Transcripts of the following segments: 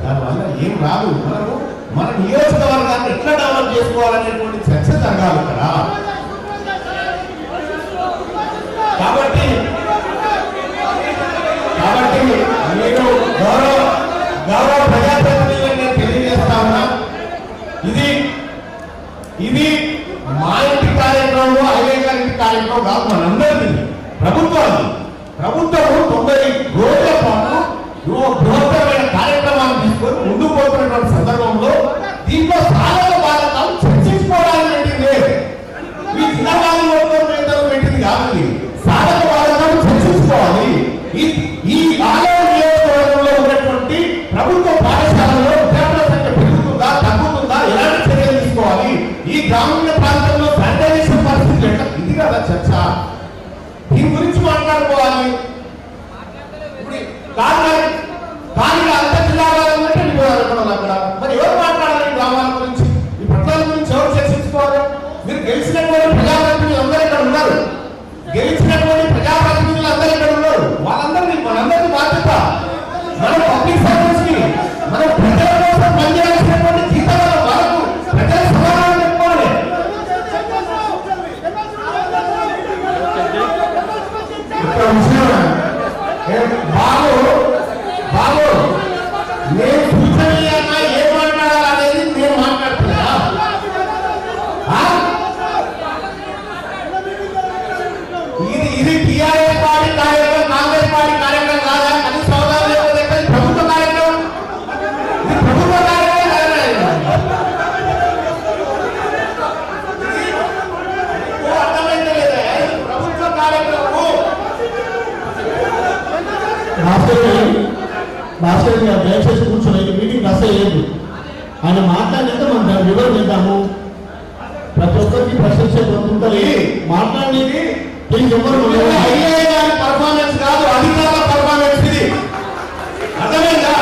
దానివల్ల ఏం రాదు. మనము మన నియోజకవర్గాన్ని ఎట్లా డెవలప్ చేసుకోవాలనేటువంటి చర్చ జరగాలి కదా. కాబట్టి నేను గౌరవ ప్రజాప్రతినిధులను నేను తెలియజేస్తా ఉన్నా, ఇది మా ఇంటి కార్యక్రమం, అయ్యే గారి కార్యక్రమం కాదు, మనందరిది. ప్రభుత్వము 90 రోజుల పాటు బృహత్తరమైన కార్యక్రమాలు తీసుకొని ముందుకు పోతున్నటువంటి సందర్భంలో దీంట్లో సాధక బాధకాలు చర్చించుకోవడానికి పెట్టింది. ఈ జిల్లావారి పెట్టింది కాదు, సాధక బాధకాలు చర్చించుకోవాలి. ఈ ఆలయ నియోజకవర్గంలో ఉన్నటువంటి ప్రభుత్వ పాఠశాలలో విద్యార్థుల సంఖ్య పెరుగుతుందా తగ్గుతుందా, ఎలాంటి చర్యలు తీసుకోవాలి, ఈ గ్రామీణ ప్రాంతంలో శానిటైజేషన్ పరిస్థితి ఎట్లా, ఇది కదా చర్చ. దీని గురించి మాట్లాడుకోవాలి. కానీ అంత జిల్లా వాళ్ళంటే అక్కడ మరి ఎవరు మాట్లాడాలి? గ్రామాల గురించి, ఈ పట్టణాల గురించి ఎవరు చర్చించుకోవాలి? మీరు గెలిచినటువంటి ప్రజాప్రతినిధులు అందరూ ఇక్కడ ఉన్నారు, గెలిచినటువంటి ప్రజాప్రతినిధులు అందరూ ఇక్కడ ఉన్నారు. వాళ్ళందరినీ మనందరినీ బాధ్యత, మన పబ్లిక్ సర్వీస్ కి, మన ప్రజల కోసం పనిచేయాల్సినటువంటి జీతాల వరకు ప్రజల సమాధానం చెప్పుకోవాలి. బాబు నేను సూచనీయంగా ఏం మాట్లాడాలనేది నేను మాట్లాడుతున్నా. ఇది టీఆర్ఎస్ పార్టీ కార్యక్రమం, కాంగ్రెస్ పార్టీ కార్యక్రమం కాదా? అది సౌదాలు లేకపోతే ప్రభుత్వ కార్యక్రమం, ఇది ప్రభుత్వ కార్యక్రమం అర్థమైతే లేదా? ప్రభుత్వ కార్యక్రమం. భాస్కర్ గారు దయచేసి కూర్చొని మీటింగ్ అసలు ఆయన మాట్లాడితే మనం దాన్ని వివరణ చేద్దాము. ప్రతి ఒక్కరికి ప్రశంసే పొందుతుంది. మాట్లాడేది పర్ఫార్మెన్స్ కాదు, అధికారుల పర్ఫార్మెన్స్. ఇది అర్థమైందా?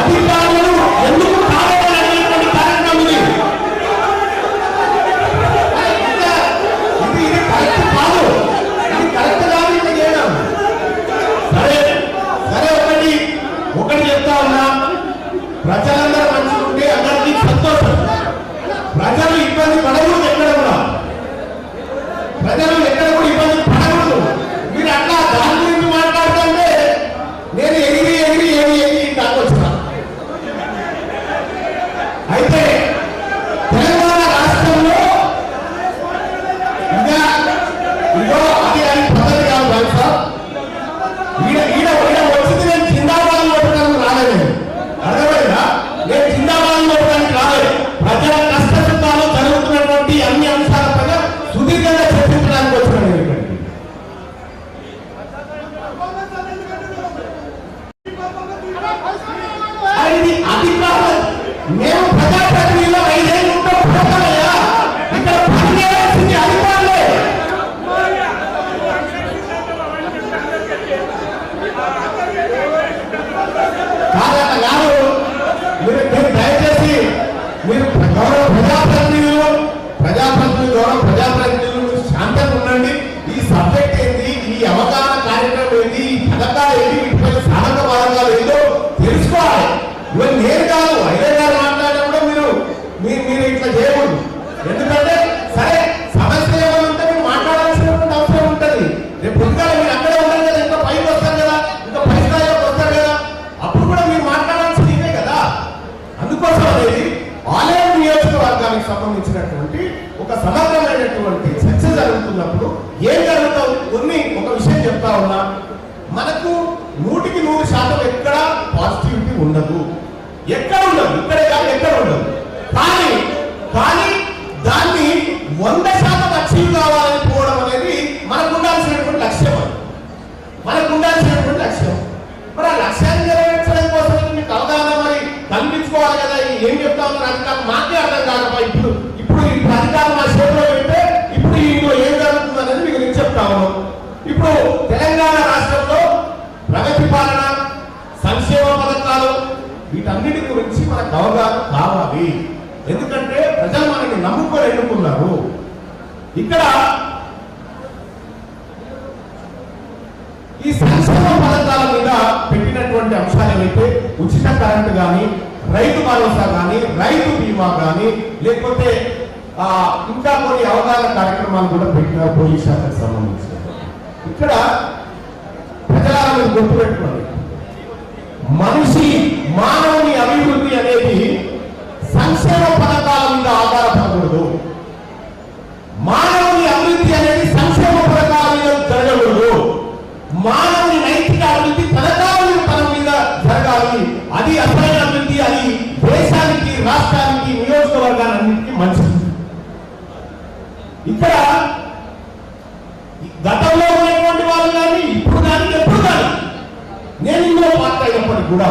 అధికారులు ఎందుకు కావాలనేటువంటి కార్యక్రమం ఇది. ఇది కరెక్ట్ కాదు, ఇది కరెక్ట్ కాదు. ఇది చేయడం సరే ఒకటి చెప్తా ఉన్నా, ప్రజలందరూ మంచిగా ఉంటే అందరికీ సంతోషం. ప్రజలు ఇబ్బంది పడకూడదు ఎక్కడ కూడా. ఈ అవగాహన కార్యక్రమం ఏంటి, ఈ పథకాలు ఏంటి, వీటిపై సాధక బాధకాలు ఏంటో తెలుసుకోవాలి. ఇవన్నీ నేను కాదు, ఐదే గారు మాట్లాడినప్పుడు మీరు ఇట్లా చేయకూడదు. ఎందుకంటే సరే సమస్య ఏమైనా ఉంటే మీరు మాట్లాడాల్సినటువంటి అవసరం ఉంటుంది. రేపు పొద్దుగా మీరు అక్కడే ఉంటారు కదా, ఇంకా పైకి వస్తారు కదా, ఇంకా పై స్థాయిలోకి వస్తారు కదా, అప్పుడు కూడా మీరు మాట్లాడాల్సింది ఇదే కదా. అందుకోసం అనేది ఆలయం నియోజకవర్గానికి సంబంధించినటువంటి ఒక సమగ్రమైనటువంటి చర్చ జరుగుతున్నప్పుడు ఏం జరుగుతుంది, ఒక విషయం చెప్తా ఉన్నా, మనకు 100% ఎక్కడ పాజిటివిటీ ఉండదు, ఎక్కడ ఉండదు, ఇక్కడే కాదు ఎక్కడ ఉండదు. కానీ దాన్ని 100% అచీవ్ కావాలని పోవడం అనేది మనకు ఉండాల్సినటువంటి లక్ష్యం. మరి ఆ లక్ష్యాన్ని నెరవేర్చడం కోసం మీకు అవగాహన మరి కల్పించుకోవాలి కదా. ఏం చెప్తా ఉన్నారు అధికారులు మాకే అర్థం కాకపోయి ఇప్పుడు అధికారులు మా చేతిలో పెడితే ఇప్పుడు ఇంట్లో ఏం జరుగుతుంది అనేది మీకు నేను చెప్తా ఉన్నాను. ఇప్పుడు తెలంగాణ రాష్ట్రంలో ప్రగతి పాలన, సంక్షేమ పథకాలు, వీటన్నిటి గురించి మనకు అవగాహన కావాలి. ఎందుకంటే ప్రజలు మనకి నమ్ముకొని ఎన్నుకున్నారు. ఇక్కడ ఈ సంక్షేమ పథకాల మీద పెట్టినటువంటి అంశాలు ఏవైతే ఉచిత కరెంటు కానీ, రైతు భరోసా కానీ, రైతు బీమా కానీ, లేకపోతే ఇంకా కొన్ని అవగాహన కార్యక్రమాలు కూడా పెట్టిన పోలీస్ శాఖకు సంబంధించి ఇక్కడ ప్రజలను గుర్తుపెట్టుకోండి, మానవుని అభివృద్ధి అనేది సంక్షేమ పథకాల మీద ఆధారపడకూడదు. మానవుని అభివృద్ధి అనేది సంక్షేమ పథకాల మీద జరగకూడదు. మానవుని నైతిక అభివృద్ధి పథకాల మీద జరగాలి. అది అసలైన అభివృద్ధి. అది దేశానికి, రాష్ట్రానికి, నియోజకవర్గాలన్నింటికీ మంచిది. ఇక్కడ గతంలో ఉన్నటువంటి వాళ్ళు కానీ, ఇప్పుడు కానీ, ఎప్పుడు కానీ, నేను ఇందులో పార్ట్ అయినప్పటికీ కూడా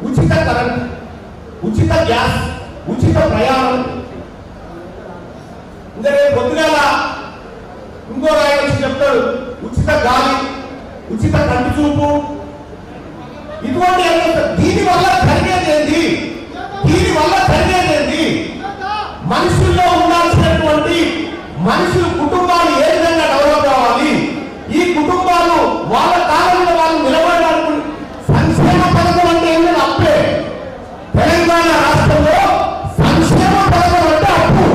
ఉచిత కరెంట్, ఉచిత గ్యాస్, ఉచిత ప్రయాణం, ఇంకా రేపు పొద్దుగాల ఇంకో రాయి వచ్చి చెప్తాడు ఉచిత గాలి, ఉచిత కంటి చూపు, ఇటువంటి దీనివల్ల జరిగేది మనుషుల్లో ఉండాల్సినటువంటి మనుషులు కుటుంబాలు ఏ విధంగా డెవలప్ కావాలి, ఈ కుటుంబాలు వాళ్ళ కాలంలో వాళ్ళు నిలబడడానికి సంక్షేమ పథకం అంటే ఏంటంటే అప్పే. తెలంగాణ రాష్ట్రంలో సంక్షేమ పథకం అంటే అప్పు,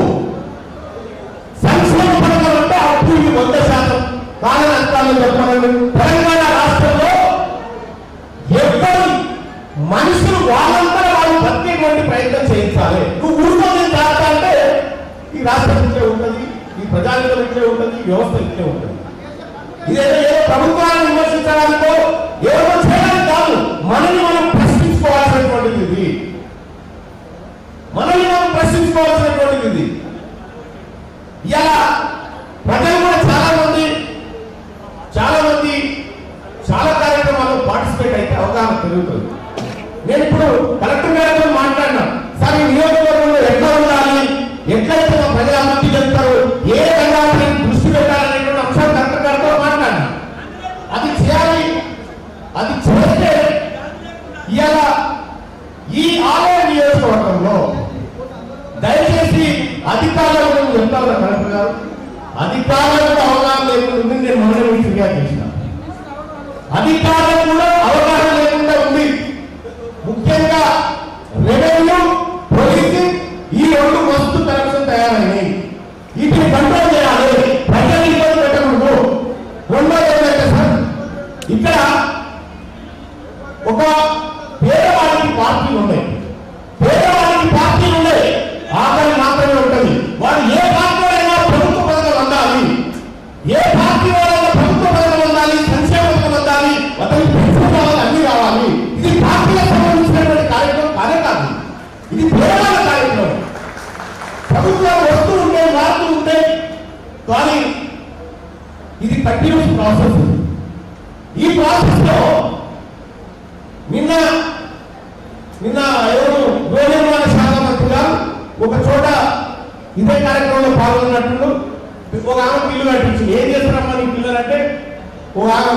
ఇది 100% కాలం అంతాలను చెప్పాలని. తెలంగాణ రాష్ట్రంలో ఎవరు మనుషులు వాళ్ళంతా వాళ్ళు బతికేటువంటి ప్రయత్నం చేయించాలి. నువ్వు ఊరుకొని చేస్తా అంటే ఈ రాష్ట్రం ఇట్లే ఉంటుంది, ఈ ప్రజానికం ఇట్లే ఉంటుంది, ఈ వ్యవస్థ ఇట్లే ఉంటుంది. ఇదేదో ఏదో ప్రభుత్వాన్ని విమర్శించడానికో ఏదో చేయడానికి కాదు, మనల్ని మనం ప్రశ్నించుకోవాల్సినటువంటిది ఇది. ఇలా ప్రజలు కూడా చాలా కార్యక్రమాల్లో పార్టిసిపేట్ అయితే అవగాహన పెరుగుతుంది. నేను ఇప్పుడు కలెక్టర్ గారితో మాట్లాడినా, సార్ ఈ నియోజకవర్గంలో ఎట్లా ఉండాలి, ఎట్లయితే ప్రజల అభివృద్ధి చెందుతారు, ఏ రంగాన్ని దృష్టి పెట్టాలనేటువంటి అంశాలు కలెక్టర్ గారితో మాట్లాడినా. అది చేయాలి. అది చేస్తే ఇలా ఈ ఆలయ నియోజకవర్గంలో దయచేసి అధికారులకు చెప్తారు కలెక్టర్ గారు, అధికారులకు అవగాహన లేకుండా నేను మొదటి ఫిర్యాదు చేసిన, అధికారులకు కూడా అవగాహన లేకుండా ఉంది. ముఖ్యంగా రెవెన్యూ, పోలీసింగ్, ఈ రెండు మస్తు కనెక్షన్ తయారైనాయి. వీటిని కంట్రోల్ చేయాలి, ప్రజలు ఇబ్బంది పెట్టకూడదు. రెండోది ఏంటంటే సార్, ఇక్కడ ఒక పేదవాడికి పార్టీలు ఉన్నాయి, ఆకలి మాత్రమే ఉంటుంది. వాడు ఏ పార్టీ అయినా ప్రభుత్వ పథకం అందాలి, ఏ పార్టీ వాళ్ళైనా ప్రభుత్వ పథకం అందాలి, సంక్షేమ పథకం అందాలి, అతనికి పెన్షన్ కావాలి, అన్ని కావాలి. ఇది పార్టీలకు సంబంధించినటువంటి కార్యక్రమం కానే కాదు, ఇది పేదవాళ్ళ కార్యక్రమం. ప్రభుత్వాలు వస్తూ ఉంటే మారుతూ ఉంటే, కానీ ఇది కంటిన్యూస్ ప్రాసెస్. ఈ ప్రాసెస్ లో నిన్న ఎవరు గృహ నిర్మాణ శాఖ మంత్రి గారు ఒక చోట ఇదే కార్యక్రమంలో పాల్గొన్నట్లు ఒక ఆమె పిల్లలు కట్టించింది. ఏం చేస్తారమ్మా నీ పిల్లలు అంటే, ఒక ఆమె